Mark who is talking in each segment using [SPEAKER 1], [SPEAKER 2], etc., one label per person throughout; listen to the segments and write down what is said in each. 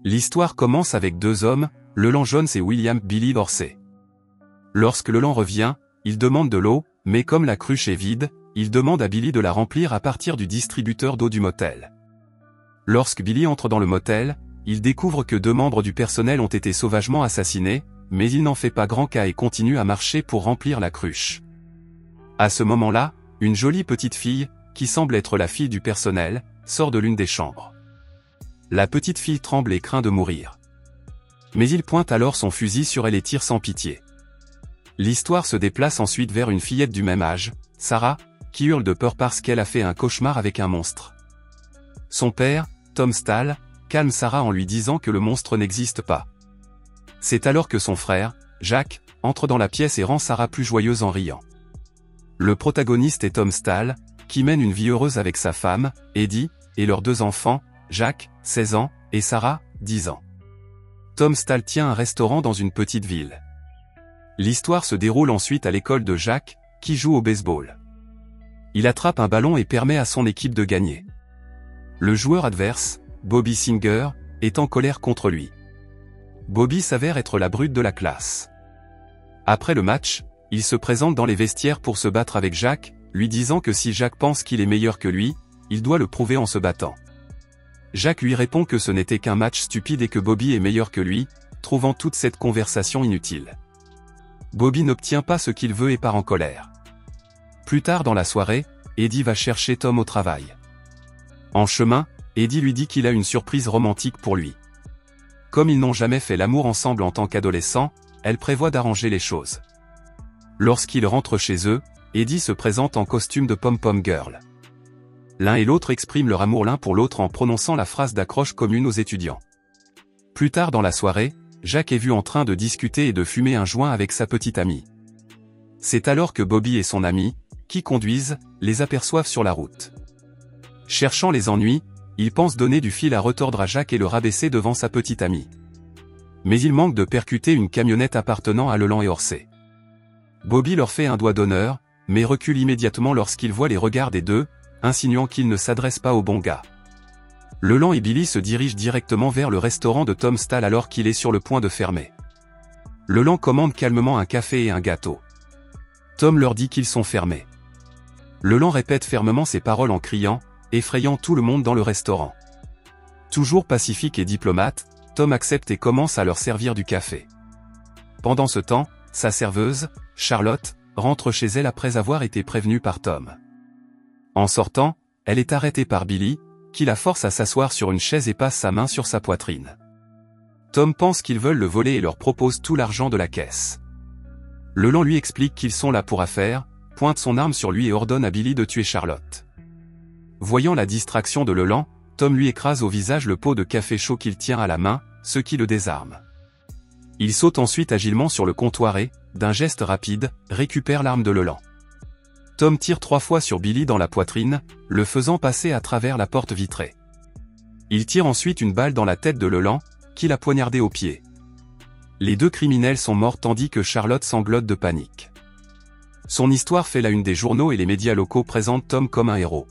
[SPEAKER 1] L'histoire commence avec deux hommes, Leland Jones et William Billy Dorsey. Lorsque Leland revient, il demande de l'eau, mais comme la cruche est vide, il demande à Billy de la remplir à partir du distributeur d'eau du motel. Lorsque Billy entre dans le motel, il découvre que deux membres du personnel ont été sauvagement assassinés, mais il n'en fait pas grand cas et continue à marcher pour remplir la cruche. À ce moment-là, une jolie petite fille, qui semble être la fille du personnel, sort de l'une des chambres. La petite fille tremble et craint de mourir. Mais il pointe alors son fusil sur elle et tire sans pitié. L'histoire se déplace ensuite vers une fillette du même âge, Sarah, qui hurle de peur parce qu'elle a fait un cauchemar avec un monstre. Son père, Tom Stahl, calme Sarah en lui disant que le monstre n'existe pas. C'est alors que son frère, Jack, entre dans la pièce et rend Sarah plus joyeuse en riant. Le protagoniste est Tom Stahl, qui mène une vie heureuse avec sa femme, Eddie, et leurs deux enfants, Jack, 16 ans, et Sarah, 10 ans. Tom Stahl tient un restaurant dans une petite ville. L'histoire se déroule ensuite à l'école de Jack, qui joue au baseball. Il attrape un ballon et permet à son équipe de gagner. Le joueur adverse, Bobby Singer, est en colère contre lui. Bobby s'avère être la brute de la classe. Après le match, il se présente dans les vestiaires pour se battre avec Jack, lui disant que si Jack pense qu'il est meilleur que lui, il doit le prouver en se battant. Jack lui répond que ce n'était qu'un match stupide et que Bobby est meilleur que lui, trouvant toute cette conversation inutile. Bobby n'obtient pas ce qu'il veut et part en colère. Plus tard dans la soirée, Eddie va chercher Tom au travail. En chemin, Eddie lui dit qu'il a une surprise romantique pour lui. Comme ils n'ont jamais fait l'amour ensemble en tant qu'adolescents, elle prévoit d'arranger les choses. Lorsqu'ils rentrent chez eux, Eddie se présente en costume de pom-pom girl. L'un et l'autre expriment leur amour l'un pour l'autre en prononçant la phrase d'accroche commune aux étudiants. Plus tard dans la soirée, Jack est vu en train de discuter et de fumer un joint avec sa petite amie. C'est alors que Bobby et son ami, qui conduisent, les aperçoivent sur la route. Cherchant les ennuis, ils pensent donner du fil à retordre à Jack et le rabaisser devant sa petite amie. Mais ils manquent de percuter une camionnette appartenant à Leland et Dorsey. Bobby leur fait un doigt d'honneur, mais recule immédiatement lorsqu'il voit les regards des deux, insinuant qu'il ne s'adresse pas au bon gars. Leland et Billy se dirigent directement vers le restaurant de Tom Stahl alors qu'il est sur le point de fermer. Leland commande calmement un café et un gâteau. Tom leur dit qu'ils sont fermés. Leland répète fermement ses paroles en criant, effrayant tout le monde dans le restaurant. Toujours pacifique et diplomate, Tom accepte et commence à leur servir du café. Pendant ce temps, sa serveuse, Charlotte, rentre chez elle après avoir été prévenue par Tom. En sortant, elle est arrêtée par Billy, qui la force à s'asseoir sur une chaise et passe sa main sur sa poitrine. Tom pense qu'ils veulent le voler et leur propose tout l'argent de la caisse. Leland lui explique qu'ils sont là pour affaire, pointe son arme sur lui et ordonne à Billy de tuer Charlotte. Voyant la distraction de Leland, Tom lui écrase au visage le pot de café chaud qu'il tient à la main, ce qui le désarme. Il saute ensuite agilement sur le comptoir et, d'un geste rapide, récupère l'arme de Leland. Tom tire 3 fois sur Billy dans la poitrine, le faisant passer à travers la porte vitrée. Il tire ensuite une balle dans la tête de Leland, qui l'a poignardé au pied. Les deux criminels sont morts tandis que Charlotte sanglote de panique. Son histoire fait la une des journaux et les médias locaux présentent Tom comme un héros.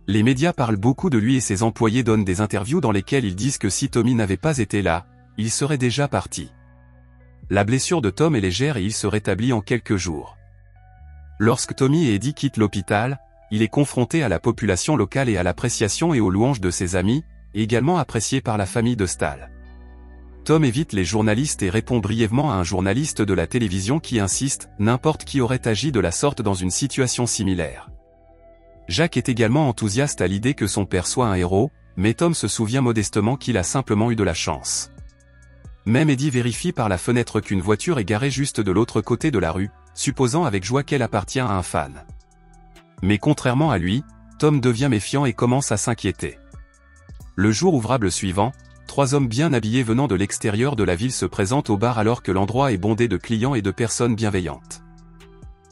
[SPEAKER 1] Les médias parlent beaucoup de lui et ses employés donnent des interviews dans lesquelles ils disent que si Tommy n'avait pas été là, il serait déjà parti. La blessure de Tom est légère et il se rétablit en quelques jours. Lorsque Tommy et Eddie quittent l'hôpital, il est confronté à la population locale et à l'appréciation et aux louanges de ses amis, également apprécié par la famille de Stahl. Tom évite les journalistes et répond brièvement à un journaliste de la télévision qui insiste, n'importe qui aurait agi de la sorte dans une situation similaire. Jack est également enthousiaste à l'idée que son père soit un héros, mais Tom se souvient modestement qu'il a simplement eu de la chance. Même Eddie vérifie par la fenêtre qu'une voiture est garée juste de l'autre côté de la rue, supposant avec joie qu'elle appartient à un fan. Mais contrairement à lui, Tom devient méfiant et commence à s'inquiéter. Le jour ouvrable suivant, 3 hommes bien habillés venant de l'extérieur de la ville se présentent au bar alors que l'endroit est bondé de clients et de personnes bienveillantes.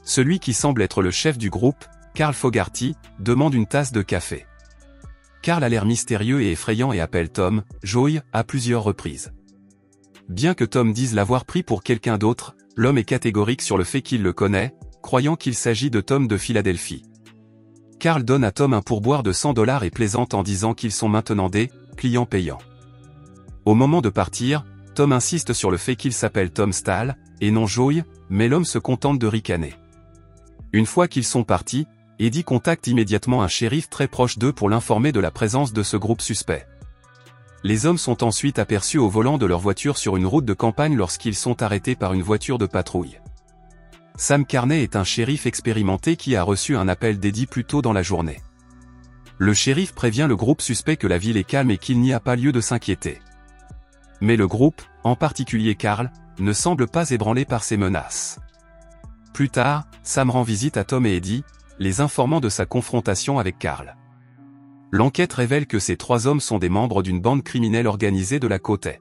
[SPEAKER 1] Celui qui semble être le chef du groupe, Carl Fogarty, demande une tasse de café. Carl a l'air mystérieux et effrayant et appelle Tom, Joey, à plusieurs reprises. Bien que Tom dise l'avoir pris pour quelqu'un d'autre, l'homme est catégorique sur le fait qu'il le connaît, croyant qu'il s'agit de Tom de Philadelphie. Carl donne à Tom un pourboire de $100 et plaisante en disant qu'ils sont maintenant des clients payants. Au moment de partir, Tom insiste sur le fait qu'il s'appelle Tom Stahl, et non Joey, mais l'homme se contente de ricaner. Une fois qu'ils sont partis, Eddie contacte immédiatement un shérif très proche d'eux pour l'informer de la présence de ce groupe suspect. Les hommes sont ensuite aperçus au volant de leur voiture sur une route de campagne lorsqu'ils sont arrêtés par une voiture de patrouille. Sam Carney est un shérif expérimenté qui a reçu un appel d'Eddie plus tôt dans la journée. Le shérif prévient le groupe suspect que la ville est calme et qu'il n'y a pas lieu de s'inquiéter. Mais le groupe, en particulier Carl, ne semble pas ébranlé par ces menaces. Plus tard, Sam rend visite à Tom et Eddie, les informant de sa confrontation avec Carl. L'enquête révèle que ces 3 hommes sont des membres d'une bande criminelle organisée de la côte est.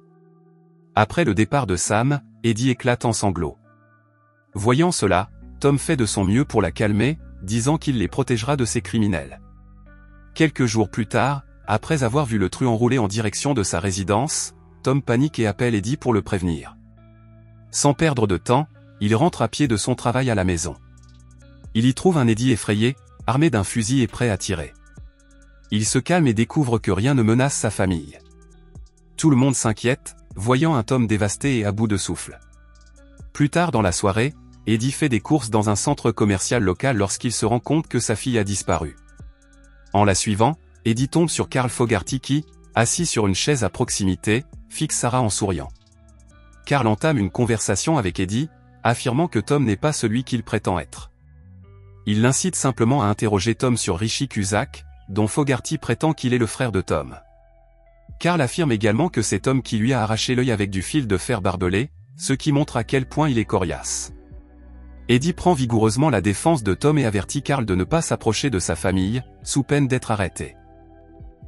[SPEAKER 1] Après le départ de Sam, Eddie éclate en sanglots. Voyant cela, Tom fait de son mieux pour la calmer, disant qu'il les protégera de ces criminels. Quelques jours plus tard, après avoir vu le truand rouler en direction de sa résidence, Tom panique et appelle Eddie pour le prévenir. Sans perdre de temps, il rentre à pied de son travail à la maison. Il y trouve un Eddie effrayé, armé d'un fusil et prêt à tirer. Il se calme et découvre que rien ne menace sa famille. Tout le monde s'inquiète, voyant un Tom dévasté et à bout de souffle. Plus tard dans la soirée, Eddie fait des courses dans un centre commercial local lorsqu'il se rend compte que sa fille a disparu. En la suivant, Eddie tombe sur Carl Fogarty qui, assis sur une chaise à proximité, fixe Sarah en souriant. Carl entame une conversation avec Eddie, affirmant que Tom n'est pas celui qu'il prétend être. Il l'incite simplement à interroger Tom sur Richie Cusack, dont Fogarty prétend qu'il est le frère de Tom. Carl affirme également que c'est Tom qui lui a arraché l'œil avec du fil de fer barbelé, ce qui montre à quel point il est coriace. Eddie prend vigoureusement la défense de Tom et avertit Carl de ne pas s'approcher de sa famille, sous peine d'être arrêté.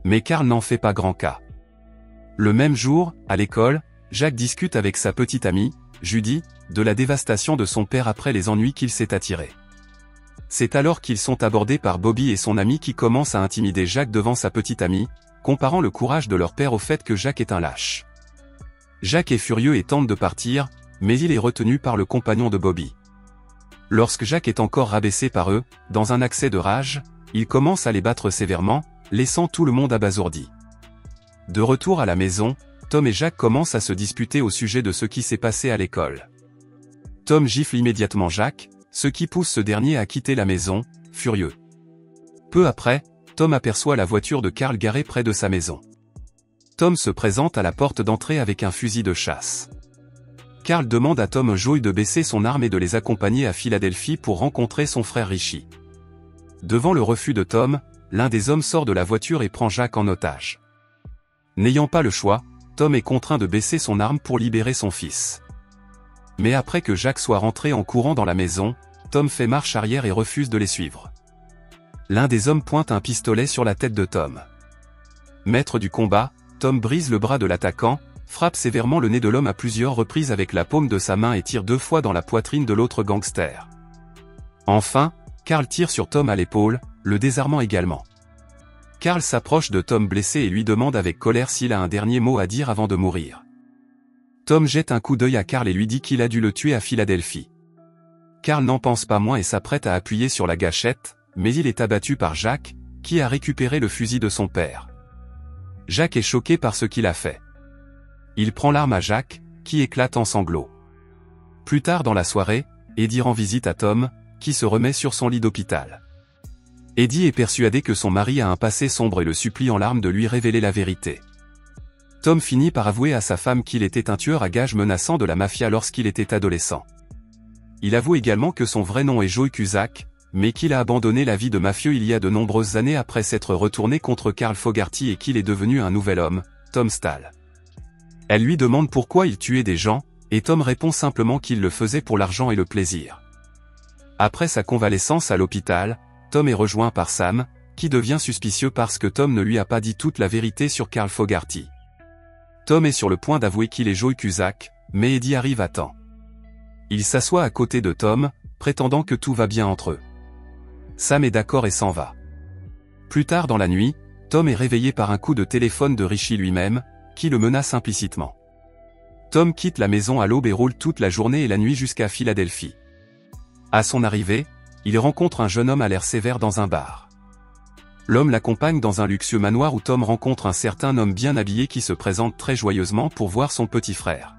[SPEAKER 1] Mais Carl n'en fait pas grand cas. Le même jour, à l'école, Jack discute avec sa petite amie, Judy, de la dévastation de son père après les ennuis qu'il s'est attirés. C'est alors qu'ils sont abordés par Bobby et son ami qui commencent à intimider Jack devant sa petite amie, comparant le courage de leur père au fait que Jack est un lâche. Jack est furieux et tente de partir, mais il est retenu par le compagnon de Bobby. Lorsque Jack est encore rabaissé par eux, dans un accès de rage, il commence à les battre sévèrement, laissant tout le monde abasourdi. De retour à la maison, Tom et Jack commencent à se disputer au sujet de ce qui s'est passé à l'école. Tom gifle immédiatement Jack, ce qui pousse ce dernier à quitter la maison, furieux. Peu après, Tom aperçoit la voiture de Carl garée près de sa maison. Tom se présente à la porte d'entrée avec un fusil de chasse. Carl demande à Tom et Joey de baisser son arme et de les accompagner à Philadelphie pour rencontrer son frère Richie. Devant le refus de Tom, l'un des hommes sort de la voiture et prend Jack en otage. N'ayant pas le choix, Tom est contraint de baisser son arme pour libérer son fils. Mais après que Jack soit rentré en courant dans la maison, Tom fait marche arrière et refuse de les suivre. L'un des hommes pointe un pistolet sur la tête de Tom. Maître du combat, Tom brise le bras de l'attaquant, frappe sévèrement le nez de l'homme à plusieurs reprises avec la paume de sa main et tire 2 fois dans la poitrine de l'autre gangster. Enfin, Carl tire sur Tom à l'épaule, le désarmant également. Carl s'approche de Tom blessé et lui demande avec colère s'il a un dernier mot à dire avant de mourir. Tom jette un coup d'œil à Carl et lui dit qu'il a dû le tuer à Philadelphie. Carl n'en pense pas moins et s'apprête à appuyer sur la gâchette, mais il est abattu par Jack, qui a récupéré le fusil de son père. Jack est choqué par ce qu'il a fait. Il prend l'arme à Jack, qui éclate en sanglots. Plus tard dans la soirée, Eddie rend visite à Tom, qui se remet sur son lit d'hôpital. Eddie est persuadé que son mari a un passé sombre et le supplie en larmes de lui révéler la vérité. Tom finit par avouer à sa femme qu'il était un tueur à gages menaçant de la mafia lorsqu'il était adolescent. Il avoue également que son vrai nom est Joey Cusack, mais qu'il a abandonné la vie de mafieux il y a de nombreuses années après s'être retourné contre Carl Fogarty et qu'il est devenu un nouvel homme, Tom Stahl. Elle lui demande pourquoi il tuait des gens, et Tom répond simplement qu'il le faisait pour l'argent et le plaisir. Après sa convalescence à l'hôpital, Tom est rejoint par Sam, qui devient suspicieux parce que Tom ne lui a pas dit toute la vérité sur Carl Fogarty. Tom est sur le point d'avouer qu'il est Joey Cusack, mais Eddie arrive à temps. Il s'assoit à côté de Tom, prétendant que tout va bien entre eux. Sam est d'accord et s'en va. Plus tard dans la nuit, Tom est réveillé par un coup de téléphone de Richie lui-même, qui le menace implicitement. Tom quitte la maison à l'aube et roule toute la journée et la nuit jusqu'à Philadelphie. À son arrivée, il rencontre un jeune homme à l'air sévère dans un bar. l'homme l'accompagne dans un luxueux manoir où Tom rencontre un certain homme bien habillé qui se présente très joyeusement pour voir son petit frère.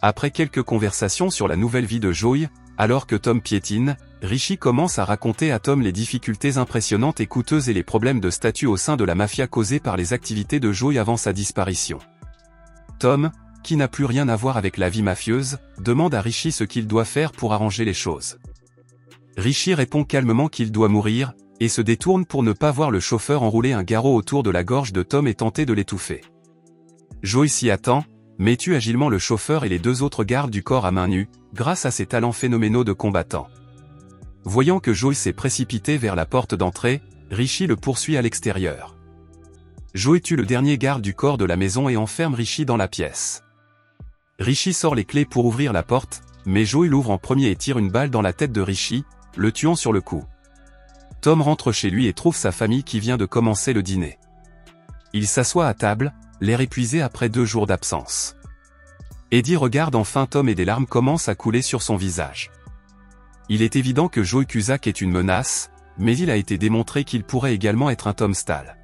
[SPEAKER 1] Après quelques conversations sur la nouvelle vie de Joey, alors que Tom piétine, Richie commence à raconter à Tom les difficultés impressionnantes et coûteuses et les problèmes de statut au sein de la mafia causés par les activités de Joey avant sa disparition. Tom, qui n'a plus rien à voir avec la vie mafieuse, demande à Richie ce qu'il doit faire pour arranger les choses. Richie répond calmement qu'il doit mourir, et se détourne pour ne pas voir le chauffeur enrouler un garrot autour de la gorge de Tom et tenter de l'étouffer. Joey s'y attend, mais tue agilement le chauffeur et les 2 autres gardes du corps à main nue, grâce à ses talents phénoménaux de combattant. Voyant que Joey s'est précipité vers la porte d'entrée, Richie le poursuit à l'extérieur. Joey tue le dernier garde du corps de la maison et enferme Richie dans la pièce. Richie sort les clés pour ouvrir la porte, mais Joey l'ouvre en premier et tire une balle dans la tête de Richie, le tuant sur le coup. Tom rentre chez lui et trouve sa famille qui vient de commencer le dîner. Il s'assoit à table, l'air épuisé après 2 jours d'absence. Eddie regarde enfin Tom et des larmes commencent à couler sur son visage. Il est évident que Joey Cusack est une menace, mais il a été démontré qu'il pourrait également être un Tom Stahl.